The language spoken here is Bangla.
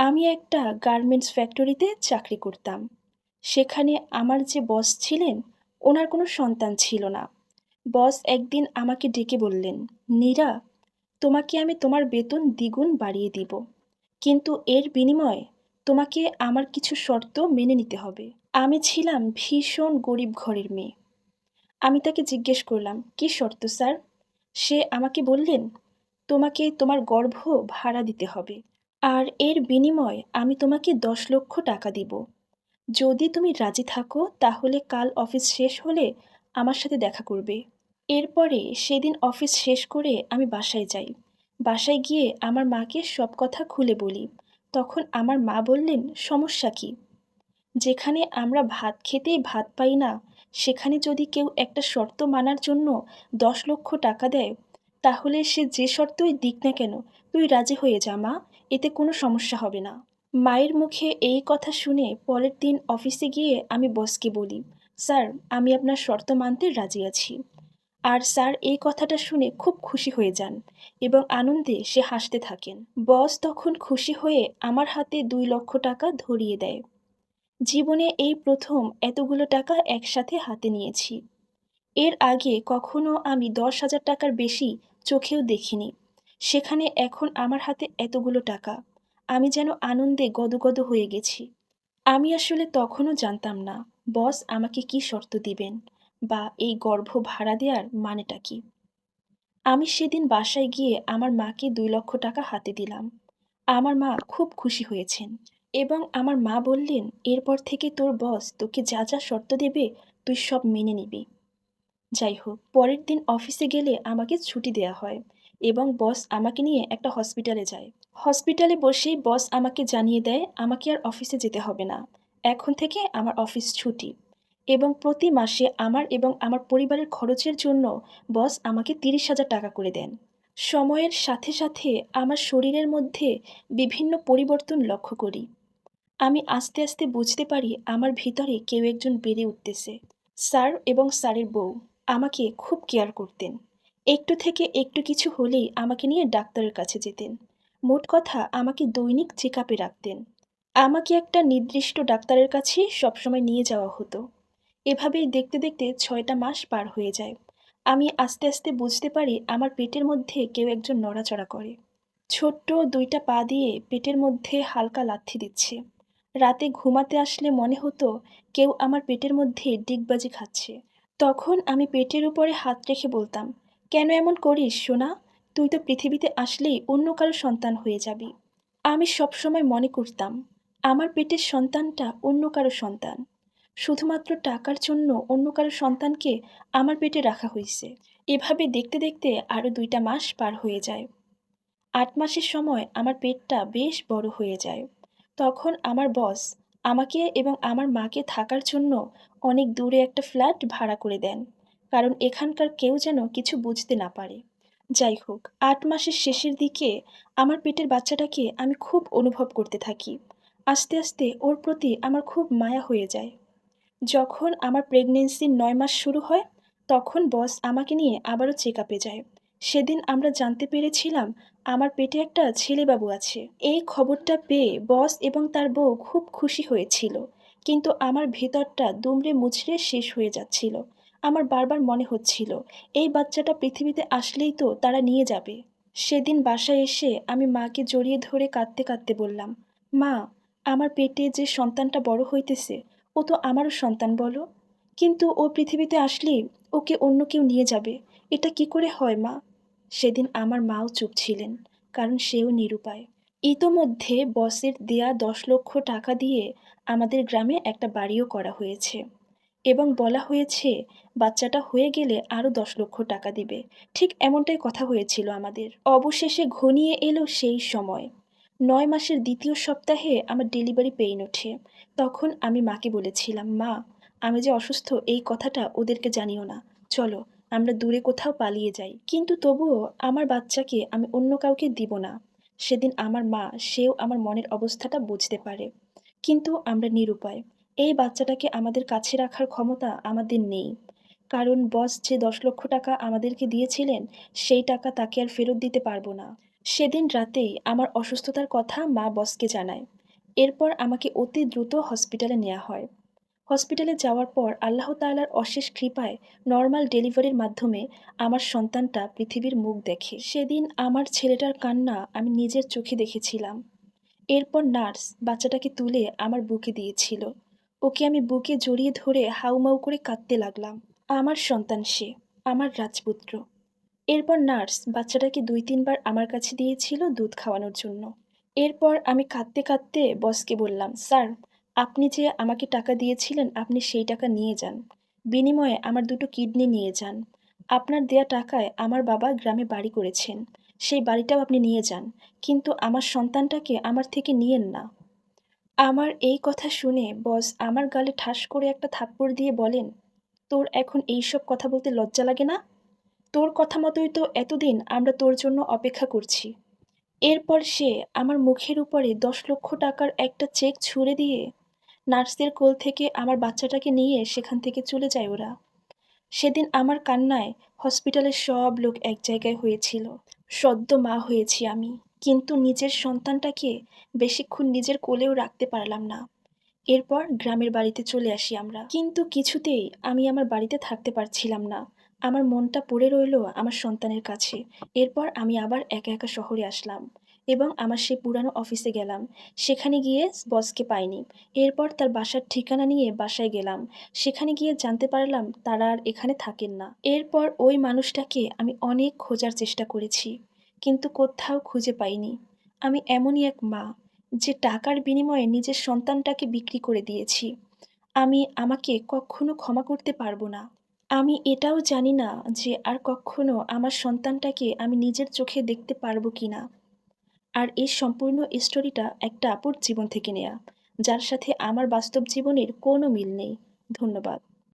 আমি একটা গার্মেন্টস ফ্যাক্টরিতে চাকরি করতাম। সেখানে আমার যে বস ছিলেন, ওনার কোনো সন্তান ছিল না। বস একদিন আমাকে ডেকে বললেন, "নীরা, তোমাকে আমি তোমার বেতন দ্বিগুণ বাড়িয়ে দিব। কিন্তু এর বিনিময়ে তোমাকে আমার কিছু শর্ত মেনে নিতে হবে।" আমি ছিলাম ভীষণ গরিব ঘরের মেয়ে। আমি তাকে জিজ্ঞেস করলাম, "কী শর্ত স্যার?" সে আমাকে বললেন, "তোমাকে তোমার গর্ভ ভাড়া দিতে হবে। আর এর বিনিময়ে আমি তোমাকে 10 লক্ষ টাকা দিব। যদি তুমি রাজি থাকো তাহলে কাল অফিস শেষ হলে আমার সাথে দেখা করবে।" এরপরে সেদিন অফিস শেষ করে আমি বাসায় যাই। বাসায় গিয়ে আমার মাকে সব কথা খুলে বলি। তখন আমার মা বললেন, "সমস্যা কী? যেখানে আমরা ভাত খেতেই ভাত পাই না, সেখানে যদি কেউ একটা শর্ত মানার জন্য 10 লক্ষ টাকা দেয়, তাহলে সে যে শর্তই দিক না কেন, তুই রাজি হয়ে যা মা, এতে কোনো সমস্যা হবে না।" মায়ের মুখে এই কথা শুনে পরের দিন অফিসে গিয়ে আমি বসকে বলি, "স্যার, আমি আপনার শর্ত মানতে রাজি আছি।" আর স্যার এই কথাটা শুনে খুব খুশি হয়ে যান এবং আনন্দে সে হাসতে থাকেন। বস তখন খুশি হয়ে আমার হাতে 2 লক্ষ টাকা ধরিয়ে দেয়। জীবনে এই প্রথম এতগুলো টাকা একসাথে হাতে নিয়েছি। এর আগে কখনো আমি 10,000 টাকার বেশি চোখেও দেখিনি। সেখানে এখন আমার হাতে এতগুলো টাকা। আমি যেন আনন্দে গদগদ হয়ে গেছি। আমি আসলে তখনও জানতাম না বস আমাকে কি শর্ত দিবেন বা এই গর্ভ ভাড়া দেওয়ার মানেটা কি। আমি সেদিন বাসায় গিয়ে আমার মাকে 2 লক্ষ টাকা হাতে দিলাম। আমার মা খুব খুশি হয়েছেন এবং আমার মা বললেন, "এরপর থেকে তোর বস তোকে যা যা শর্ত দেবে তুই সব মেনে নিবি।" যাই হোক, পরের দিন অফিসে গেলে আমাকে ছুটি দেয়া হয় এবং বস আমাকে নিয়ে একটা হসপিটালে যায়। হসপিটালে বসেই বস আমাকে জানিয়ে দেয় আমাকে আর অফিসে যেতে হবে না। এখন থেকে আমার অফিস ছুটি এবং প্রতি মাসে আমার এবং আমার পরিবারের খরচের জন্য বস আমাকে 30,000 টাকা করে দেন। সময়ের সাথে সাথে আমার শরীরের মধ্যে বিভিন্ন পরিবর্তন লক্ষ্য করি। আমি আস্তে আস্তে বুঝতে পারি আমার ভিতরে কেউ একজন বেড়ে উঠতেছে। স্যার এবং স্যারের বউ আমাকে খুব কেয়ার করতেন। একটু থেকে একটু কিছু হলেই আমাকে নিয়ে ডাক্তারের কাছে যেতেন। মোট কথা আমাকে দৈনিক চেক আপে রাখতেন। আমাকে একটা নির্দিষ্ট ডাক্তারের কাছে সবসময় নিয়ে যাওয়া হতো। এভাবেই দেখতে দেখতে 6টা মাস পার হয়ে যায়। আমি আস্তে আস্তে বুঝতে পারি আমার পেটের মধ্যে কেউ একজন নড়াচড়া করে। ছোট্ট 2টা পা দিয়ে পেটের মধ্যে হালকা লাথি দিচ্ছে। রাতে ঘুমাতে আসলে মনে হতো কেউ আমার পেটের মধ্যে ডিগবাজি খাচ্ছে। তখন আমি পেটের উপরে হাত রেখে বলতাম, "কেন এমন করিস সোনা? তুই তো পৃথিবীতে আসলেই অন্য কারো সন্তান হয়ে যাবি।" আমি সবসময় মনে করতাম আমার পেটের সন্তানটা অন্য কারো সন্তান। শুধুমাত্র টাকার জন্য অন্য কারো সন্তানকে আমার পেটে রাখা হয়েছে। এভাবে দেখতে দেখতে আরও 2টা মাস পার হয়ে যায়। 8 মাসের সময় আমার পেটটা বেশ বড় হয়ে যায়। তখন আমার বস আমাকে এবং আমার মাকে থাকার জন্য অনেক দূরে একটা ফ্ল্যাট ভাড়া করে দেন, কারণ এখানকার কেউ যেন কিছু বুঝতে না পারে। যাই হোক, 8 মাসের শেষের দিকে আমার পেটের বাচ্চাটাকে আমি খুব অনুভব করতে থাকি। আস্তে আস্তে ওর প্রতি আমার খুব মায়া হয়ে যায়। যখন আমার প্রেগনেন্সির 9 মাস শুরু হয়, তখন বস আমাকে নিয়ে আবারও চেক আপে যায়। সেদিন আমরা জানতে পেরেছিলাম আমার পেটে একটা ছেলেবাবু আছে। এই খবরটা পেয়ে বস এবং তার বউ খুব খুশি হয়েছিল, কিন্তু আমার ভেতরটা দুমড়ে মুচড়ে শেষ হয়ে যাচ্ছিল। আমার বারবার মনে হচ্ছিল এই বাচ্চাটা পৃথিবীতে আসলেই তো তারা নিয়ে যাবে। সেদিন বাসায় এসে আমি মাকে জড়িয়ে ধরে কাঁদতে কাঁদতে বললাম, "মা, আমার পেটে যে সন্তানটা বড় হইতেছে ও তো আমারও সন্তান বলো, কিন্তু ও পৃথিবীতে আসলেই ওকে অন্য কেউ নিয়ে যাবে। এটা কি করে হয় মা?" সেদিন আমার মাও চুপ ছিলেন, কারণ সেও নিরুপায়। ইতোমধ্যে বসের দেয়া 10 লক্ষ টাকা দিয়ে আমাদের গ্রামে একটা বাড়িও করা হয়েছে এবং বলা হয়েছে বাচ্চাটা হয়ে গেলে আরও 10 লক্ষ টাকা দিবে। ঠিক এমনটাই কথা হয়েছিল আমাদের। অবশেষে ঘনিয়ে এলো সেই সময়। 9 মাসের দ্বিতীয় সপ্তাহে আমার ডেলিভারি পেইন ওঠে। তখন আমি মাকে বলেছিলাম, "মা, আমি যে অসুস্থ এই কথাটা ওদেরকে জানিও না। চলো আমরা দূরে কোথাও পালিয়ে যাই। কিন্তু তবুও আমার বাচ্চাকে আমি অন্য কাউকে দিব না।" সেদিন আমার মা, সেও আমার মনের অবস্থাটা বুঝতে পারে। কিন্তু আমরা নিরুপায়। এই বাচ্চাটাকে আমাদের কাছে রাখার ক্ষমতা আমাদের নেই। কারণ বস যে 10 লক্ষ টাকা আমাদেরকে দিয়েছিলেন, সেই টাকা তাকে আর ফেরত দিতে পারবো না। সেদিন রাতেই আমার অসুস্থতার কথা মা বসকে জানায়। এরপর আমাকে অতি দ্রুত হসপিটালে নেওয়া হয়। হসপিটালে যাওয়ার পর আল্লাহ তাআলার অশেষ কৃপায় নরমাল ডেলিভারির মাধ্যমে আমার সন্তানটা পৃথিবীর মুখ দেখে। সেদিন আমার ছেলেটার কান্না আমি নিজের চোখে দেখেছিলাম। এরপর নার্স বাচ্চাটাকে তুলে আমার বুকে দিয়েছিল। ওকে আমি বুকে জড়িয়ে ধরে হাউমাউ করে কাঁদতে লাগলাম। আমার সন্তান সে, আমার রাজপুত্র। এরপর নার্স বাচ্চাটাকে ২-৩ বার আমার কাছে দিয়েছিল দুধ খাওয়ানোর জন্য। এরপর আমি কাঁদতে কাঁদতে বসকে বললাম, "স্যার, আপনি যে আমাকে টাকা দিয়েছিলেন আপনি সেই টাকা নিয়ে যান। বিনিময়ে আমার ২ টো কিডনি নিয়ে যান। আপনার দেয়া টাকায় আমার বাবা গ্রামে বাড়ি করেছেন। সেই বাড়িটাও আপনি নিয়ে যান। কিন্তু আমার সন্তানটাকে আমার থেকে নিয়েন না।" আমার এই কথা শুনে বস আমার গালে ঠাস করে একটা থাপ্পড় দিয়ে বলেন, "তোর এখন এইসব কথা বলতে লজ্জা লাগে না? তোর কথা মতোই তো এতদিন আমরা তোর জন্য অপেক্ষা করছি।" এরপর সে আমার মুখের উপরে ১০ লক্ষ টাকার একটা চেক ছুঁড়ে দিয়ে নার্সের কোল থেকে আমার বাচ্চাটাকে নিয়ে সেখান থেকে চলে যায় ওরা। সেদিন আমার কান্নায় হসপিটালের সব লোক এক জায়গায় হয়েছিল। সদ্য মা হয়েছি আমি, কিন্তু নিজের সন্তানটাকে বেশিক্ষণ নিজের কোলেও রাখতে পারলাম না। এরপর গ্রামের বাড়িতে চলে আসি আমরা। কিন্তু কিছুতেই আমি আমার বাড়িতে থাকতে পারছিলাম না। আমার মনটা পড়ে রইল আমার সন্তানের কাছে। এরপর আমি আবার একা একা শহরে আসলাম এবং আমার সেই পুরানো অফিসে গেলাম। সেখানে গিয়ে বসকে পাইনি। এরপর তার বাসার ঠিকানা নিয়ে বাসায় গেলাম। সেখানে গিয়ে জানতে পারলাম তারা আর এখানে থাকেন না। এরপর ওই মানুষটাকে আমি অনেক খোঁজার চেষ্টা করেছি, কিন্তু কোথাও খুঁজে পাইনি। আমি এমনই এক মা যে টাকার বিনিময়ে নিজের সন্তানটাকে বিক্রি করে দিয়েছি। আমি আমাকে কখনো ক্ষমা করতে পারবো না। আমি এটাও জানি না যে আর কখনো আমার সন্তানটাকে আমি নিজের চোখে দেখতে পারবো কিনা। আর এই সম্পূর্ণ স্টোরিটা একটা আপুর জীবন থেকে নেয়া, যার সাথে আমার বাস্তব জীবনের কোনো মিল নেই। ধন্যবাদ।